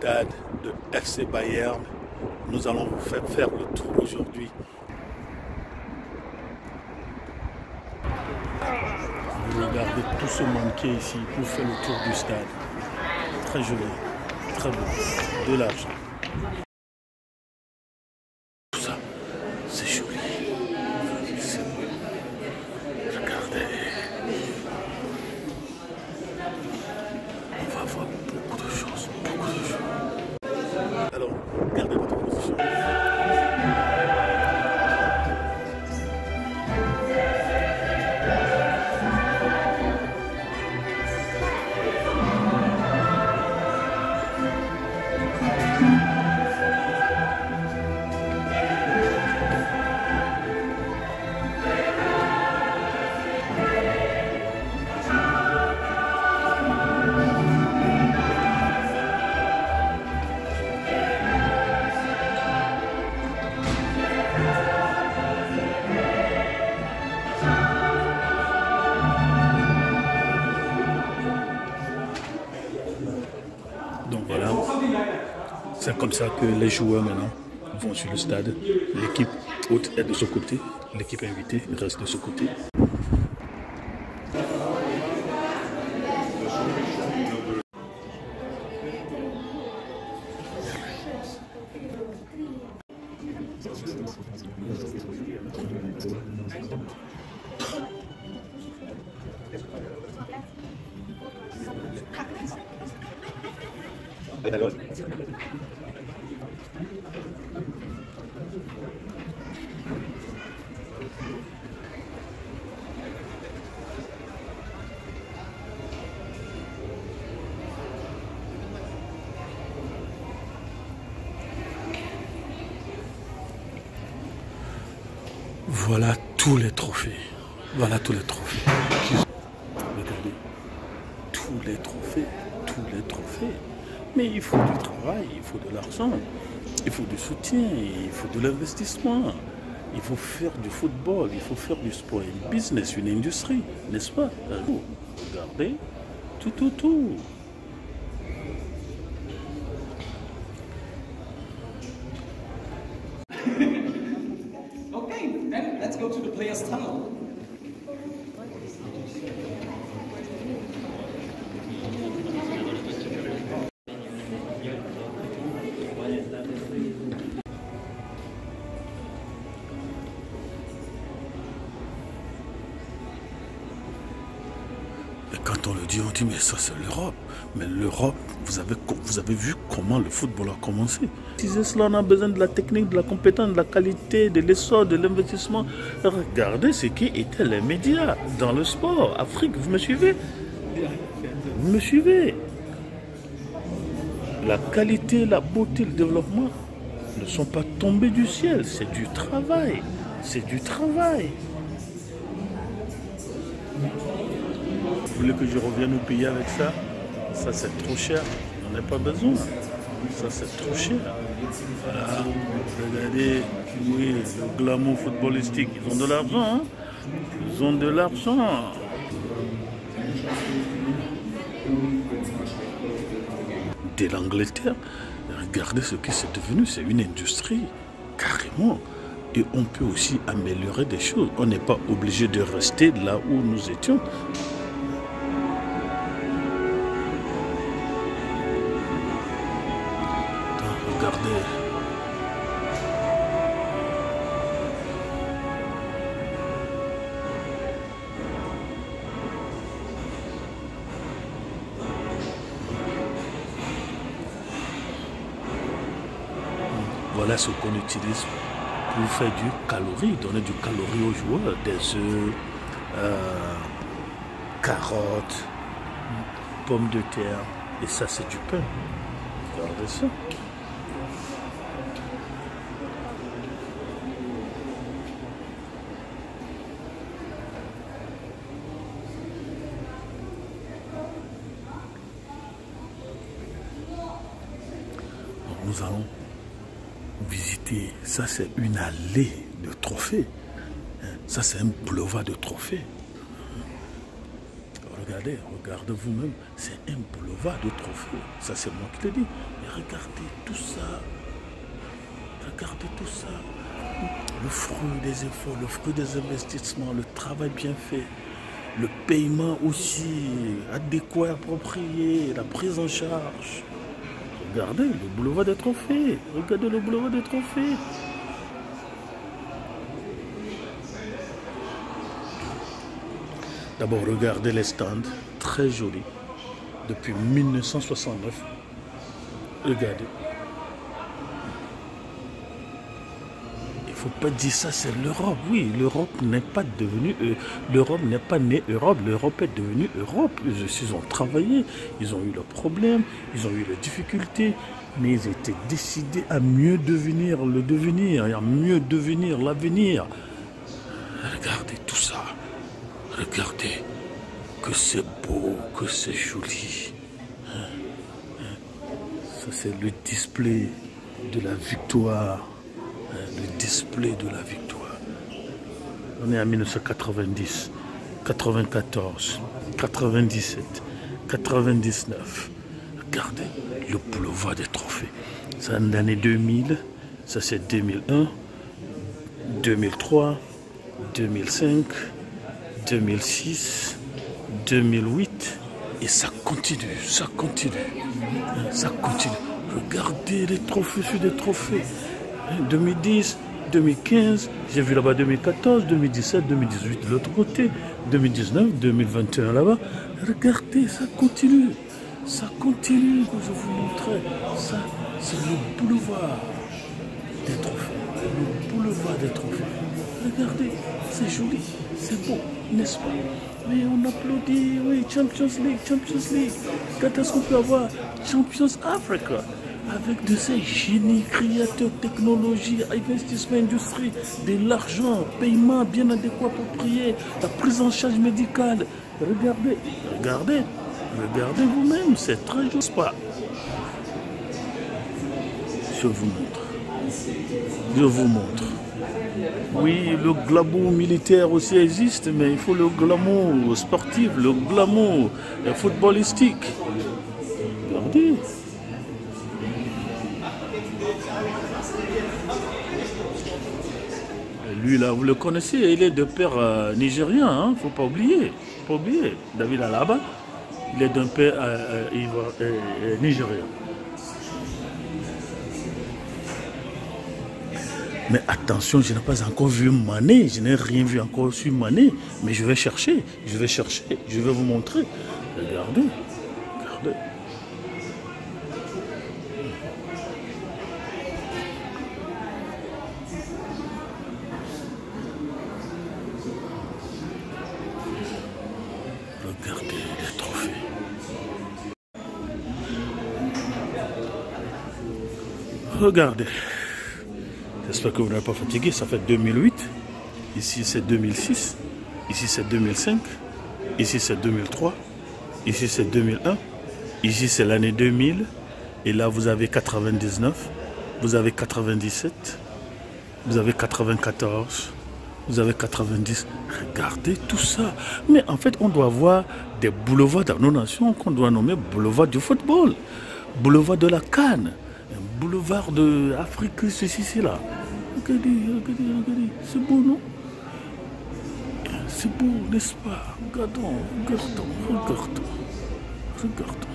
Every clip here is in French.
stade de FC Bayern. Nous allons vous faire le tour aujourd'hui. Vous regardez tout ce monde qui est ici pour faire le tour du stade. Très joli, très beau, de l'argent. Tout ça, c'est joli. C'est beau. Regardez. On va voir beaucoup de choses, beaucoup de choses. Alors, gardez votre position. Donc voilà, c'est comme ça que les joueurs maintenant vont sur le stade. L'équipe haute est de ce côté, l'équipe invitée reste de ce côté. Voilà tous les trophées. Voilà tous les trophées. Regardez. Tous les trophées. Tous les trophées. Mais il faut du travail, il faut de l'argent, il faut du soutien, il faut de l'investissement. Il faut faire du football, il faut faire du sport, une business, une industrie, n'est-ce pas? Regardez. Tout. Okay, then let's go to the players' tunnel. Et quand on le dit, on dit mais ça c'est l'Europe. Mais l'Europe, vous avez vu comment le football a commencé. Si c'est cela, on a besoin de la technique, de la compétence, de la qualité, de l'essor, de l'investissement. Regardez ce qui étaient les médias dans le sport. Afrique, vous me suivez? Vous me suivez? La qualité, la beauté, le développement ne sont pas tombés du ciel. C'est du travail. C'est du travail. Vous voulez que je revienne au pays avec ça? Ça c'est trop cher, on n'a pas besoin. Ça c'est trop cher. Voilà, regardez, oui, le glamour footballistique, ils ont de l'argent, hein? Ils ont de l'argent. Dès l'Angleterre, regardez ce que c'est devenu, c'est une industrie, carrément. Et on peut aussi améliorer des choses. On n'est pas obligé de rester là où nous étions. Regardez. Voilà ce qu'on utilise pour faire du calorie, donner du calorie aux joueurs, des œufs, carottes, pommes de terre, et ça c'est du pain. Regardez ça. Nous allons visiter, ça c'est une allée de trophées, ça c'est un boulevard de trophées. regardez vous-même, c'est un boulevard de trophées. Ça, c'est moi qui le dis. Mais regardez tout ça. Regardez tout ça. Le fruit des efforts, le fruit des investissements, le travail bien fait, le paiement aussi adéquat, approprié, la prise en charge. Regardez le boulevard des trophées. Regardez le boulevard des trophées. D'abord, regardez les stands, très jolis, depuis 1969. Regardez. Il ne faut pas dire ça, c'est l'Europe. Oui, l'Europe n'est pas devenue... l'Europe n'est pas née Europe, l'Europe est devenue Europe. Ils ont travaillé, ils ont eu leurs problèmes, ils ont eu leurs difficultés, mais ils étaient décidés à mieux devenir le devenir, et à mieux devenir l'avenir. Regardez tout ça. Regardez, que c'est beau, que c'est joli. Ça, c'est le display de la victoire. Le display de la victoire. On est en 1990, 94, 97, 99. Regardez le boulevard des trophées. C'est en l'année 2000, ça c'est 2001, 2003, 2005, 2006, 2008, et ça continue, ça continue, ça continue. Regardez les trophées sur des trophées. 2010, 2015, j'ai vu là-bas 2014, 2017, 2018 de l'autre côté, 2019, 2021 là-bas. Regardez, ça continue, que je vous montrais. Ça, c'est le boulevard des trophées, le boulevard des trophées. Regardez, c'est joli, c'est beau, n'est-ce pas? Mais on applaudit, oui, Champions League, Champions League. Quand est-ce qu'on peut avoir Champions Africa? Avec de ces génies créateurs, technologie, investissement, industrie, de l'argent, paiement bien adéquat, approprié, la prise en charge médicale. Regardez, regardez, regardez vous-même, c'est très juste pas. Je vous montre. Je vous montre. Oui, le glamour militaire aussi existe, mais il faut le glamour sportif, le glamour footballistique. Regardez. Lui là, vous le connaissez, il est de père nigérien, hein, faut pas oublier. Faut pas oublier. David Alaba, il est d'un père nigérien. Mais attention, je n'ai pas encore vu Mané, je n'ai rien vu encore sur Mané, mais je vais chercher, je vais vous montrer. Regardez, regardez. Regardez les trophées. Regardez. J'espère que vous n'êtes pas fatigué. Ça fait 2008. Ici, c'est 2006. Ici, c'est 2005. Ici, c'est 2003. Ici, c'est 2001. Ici, c'est l'année 2000. Et là, vous avez 99. Vous avez 97. Vous avez 94. Vous avez 90. Regardez tout ça. Mais en fait, on doit avoir des boulevards dans nos nations qu'on doit nommer boulevard du football. Boulevard de la CAN. Boulevard de Afrique, ceci, là. Regardez, regardez, regardez. C'est beau, non? C'est beau, n'est-ce pas? Regardons, regardons, regardons. Regardons.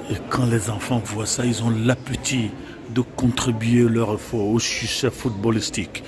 Et quand les enfants voient ça, ils ont l'appétit de contribuer leur effort au succès footballistique.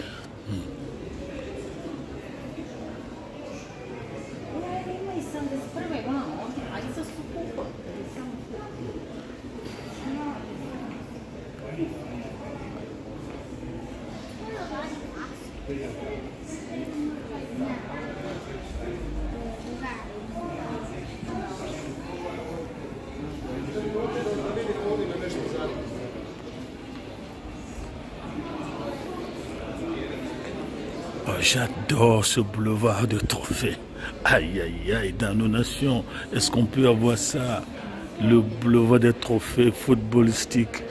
Oh, j'adore ce boulevard de trophées. Aïe, aïe, aïe, dans nos nations, est-ce qu'on peut avoir ça? Le boulevard des trophées footballistiques,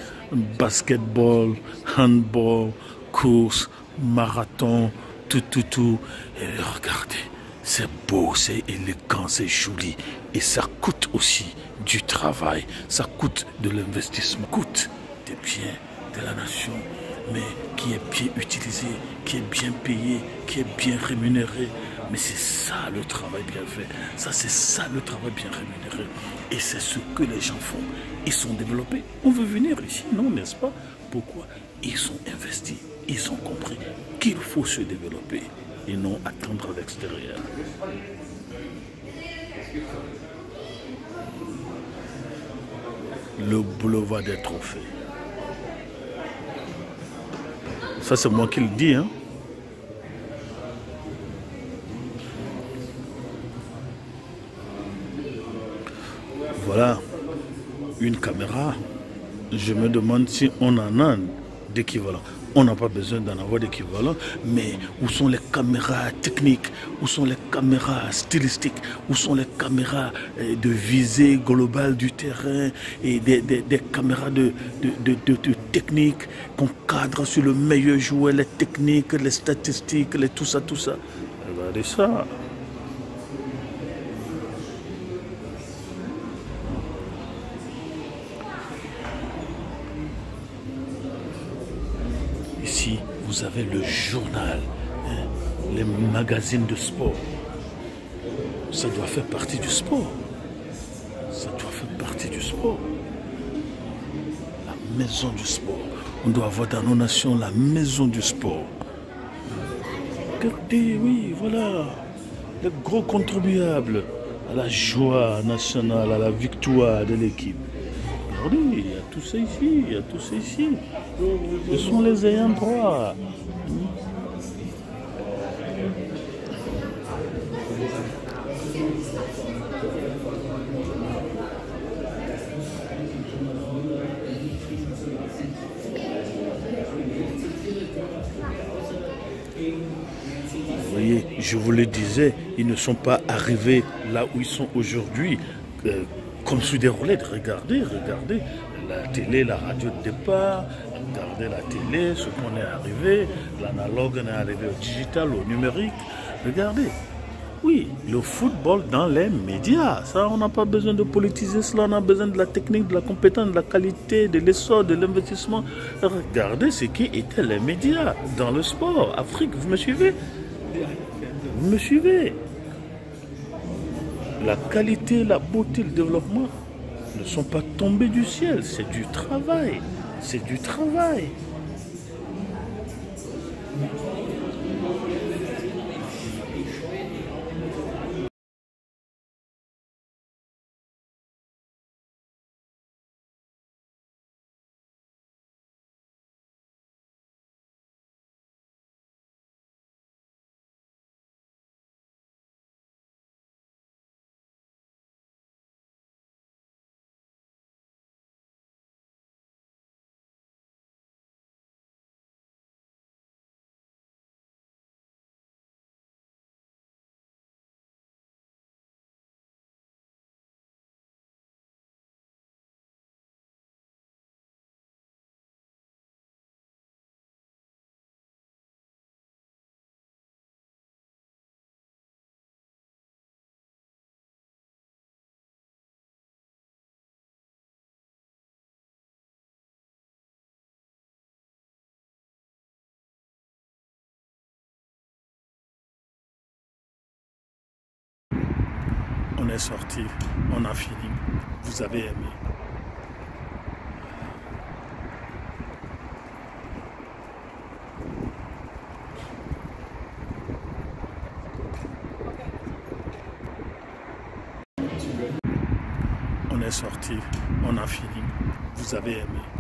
basketball, handball, course, marathon, tout. Et regardez, c'est beau, c'est élégant, c'est joli. Et ça coûte aussi du travail, ça coûte de l'investissement, coûte des biens de la nation, mais qui est bien utilisé, qui est bien payé, qui est bien rémunéré. Mais c'est ça le travail bien fait, ça c'est ça le travail bien rémunéré. Et c'est ce que les gens font. Ils sont développés. On veut venir ici, non, n'est-ce pas? Pourquoi? Ils sont investis, ils ont compris qu'il faut se développer et non attendre à l'extérieur. Le boulevard des trophées. Ça c'est moi qui le dis, hein. Voilà, une caméra. Je me demande si on en a d'équivalent. On n'a pas besoin d'en avoir d'équivalent, mais où sont les caméras techniques? Où sont les caméras stylistiques? Où sont les caméras de visée globale du terrain et des caméras de technique qu'on cadre sur le meilleur joueur, les techniques, les statistiques, tout ça. Regardez ça. Ici, vous avez le journal, hein, les magazines de sport. Ça doit faire partie du sport. Ça doit faire partie du sport. La maison du sport. On doit avoir dans nos nations la maison du sport. Regardez, oui, voilà. Les gros contribuables à la joie nationale, à la victoire de l'équipe. Regardez, il y a tout ça ici, il y a tout ça ici. Ce sont les ayants droit. Vous voyez, je vous le disais, ils ne sont pas arrivés là où ils sont aujourd'hui, comme sous des roulettes. Regardez, la télé, la radio de départ, regardez la télé, ce qu'on est arrivé, l'analogue on est arrivé au digital, au numérique. Regardez, oui, le football dans les médias, ça on n'a pas besoin de politiser cela, on a besoin de la technique, de la compétence, de la qualité, de l'essor, de l'investissement. Regardez ce qui étaient les médias dans le sport. Afrique, vous me suivez? Vous me suivez? La qualité, la beauté, le développement ne sont pas tombés du ciel, c'est du travail. C'est du travail. On est sorti, on a fini. Vous avez aimé. On est sorti, on a fini. Vous avez aimé.